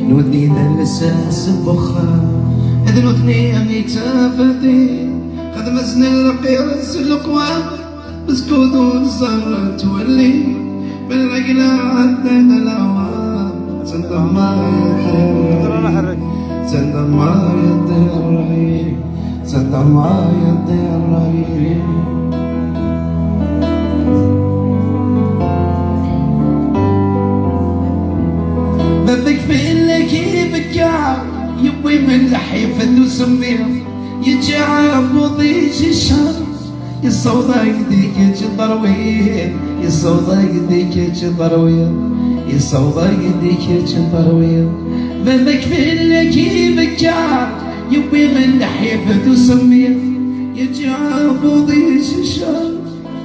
نودي ذا لساس بخا اذنوتني امي تافتي قد مزن القياس القوام بسكوت والزهر تولي بالرجل عدد الهوام تندم ما يدري تندم ما يدري بذك في اللي كيفك يبوي من لحيفة وسمير يجعب وضيج الشهر يصوض يديك تضروين يصوض يديك تضروين يصوض يديك تضروين بذك في اللي كيفك يبوي من لحيفة وسمير يجعب وضيج الشهر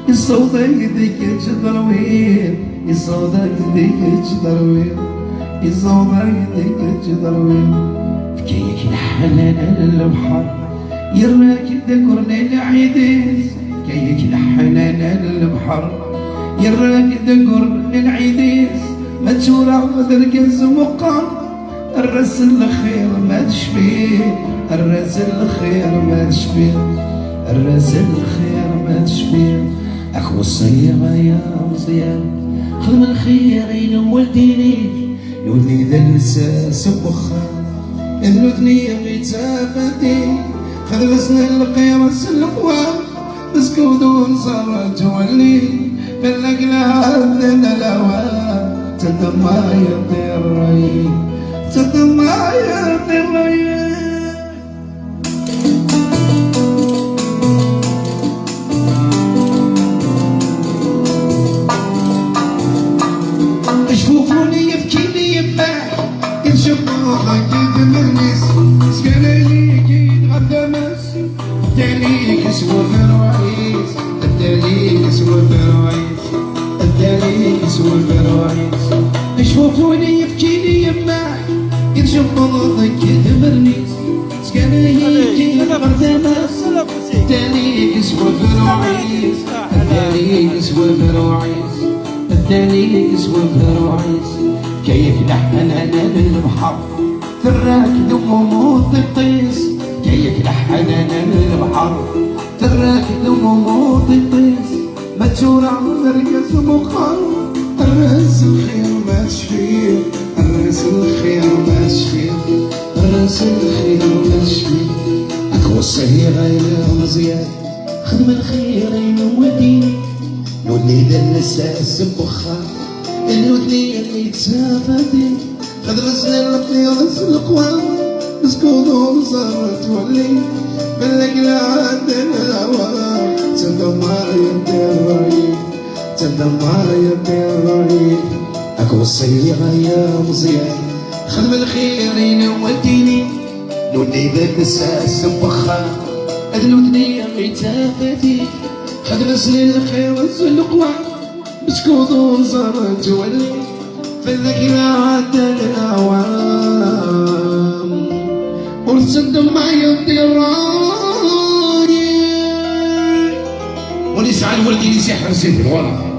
يصوض يديك تضروين يصوض يديك تضروين يصوض يديك تضروين كيك الحنان البحر يراك ذكرني العيديس كيك الحنان البحر يراك ذكرني العيديس ما تورع درقز مقام الرس الخير ما تشفيه الرس الخير ما تشفيه الرس الخير ما تشفيه اخو الصيغه يا مزيان خدم الخيرين ولديني يولي ذا النساس بخا اذنوتني غيتافتي خذ غسل القيرس القوام بسكودون صارت تولي بالأقلها ذن الهوى تدم ما يطير رأي تدم ما يطير رأي شوفوني يبكيني يباح ينشفوا ضيق المرمس سكنالي كي غدا ماسي الدليل يسوى في الرئيس الدليل يسوى في الرئيس الدليل يسوى في الرئيس يشوفوني يبكيني يباح ينشفوا ضيق المرمس سكنالي كي غدا ماسي الدليل يسوى في الرئيس الدليل يسوى في الرئيس الدليل يسوى الرئيس كيف لحنان البحر تراك دموم تطيس كيف لحنان البحر تراك دموم تطيس ما تورع مركز مقر الراس الخير ما تشفيه الراس الخير ما تشفيه الراس الخير ما تشفيه اخو الصهيغه يا مزيان خدم الخيرين وديني نولي ذا النساس بخا النودني اللي تسافتي خد غسل القياس القوام بسكوتهم صارت تولي بالأقلى عدن الهوى تندم ما يدري تندم ما يدري اكو الصيغه يا مزيان خدم الخيرين وديني نولي ذا النساس بخا النودني اللي تسافتي خد غسل القياس القوام بسكوتون صارت تولي فالذكرى عدى الأوام ورسدم ما يدي الراي ونسعى الولدي يسحر سيد الورا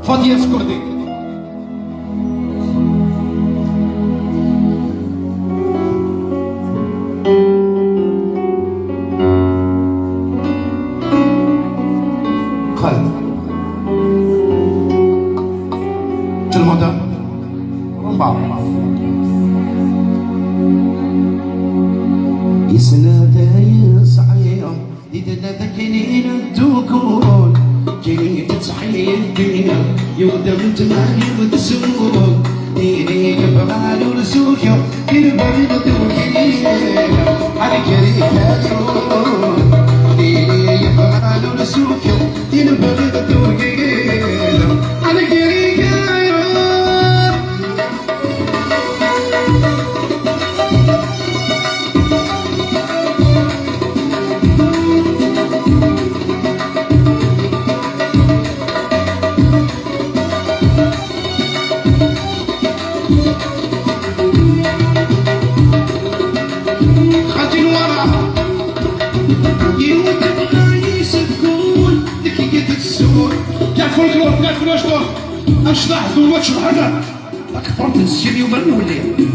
فاضية سكردي خالد المدى ربع يسناده يسعير إذا ذكنين الدكون كي تسعي الدنيا يودم تماني وتسوق ديني يبغى له رسوك يبغى دوكي على كريمة ديني يبغى له رسوك يبغى دوكي على كريمة فولكلور اشطح ذو وجه هذا اكبر من السيدي وبرني ولا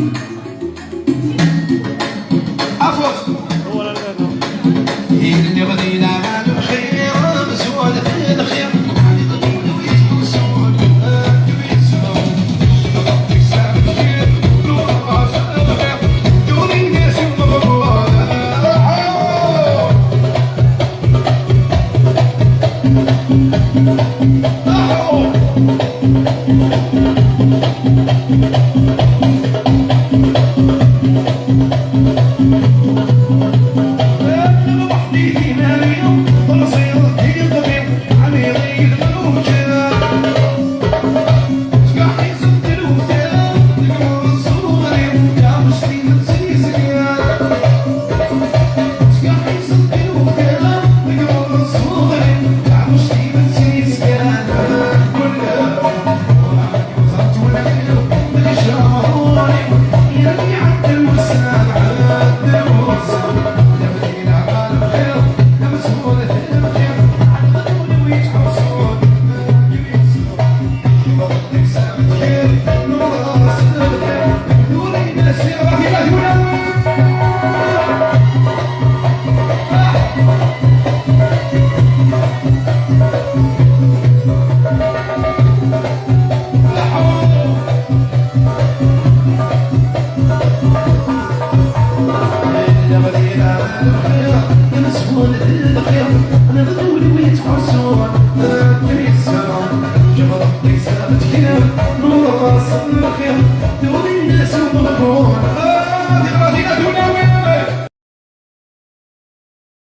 تحسوا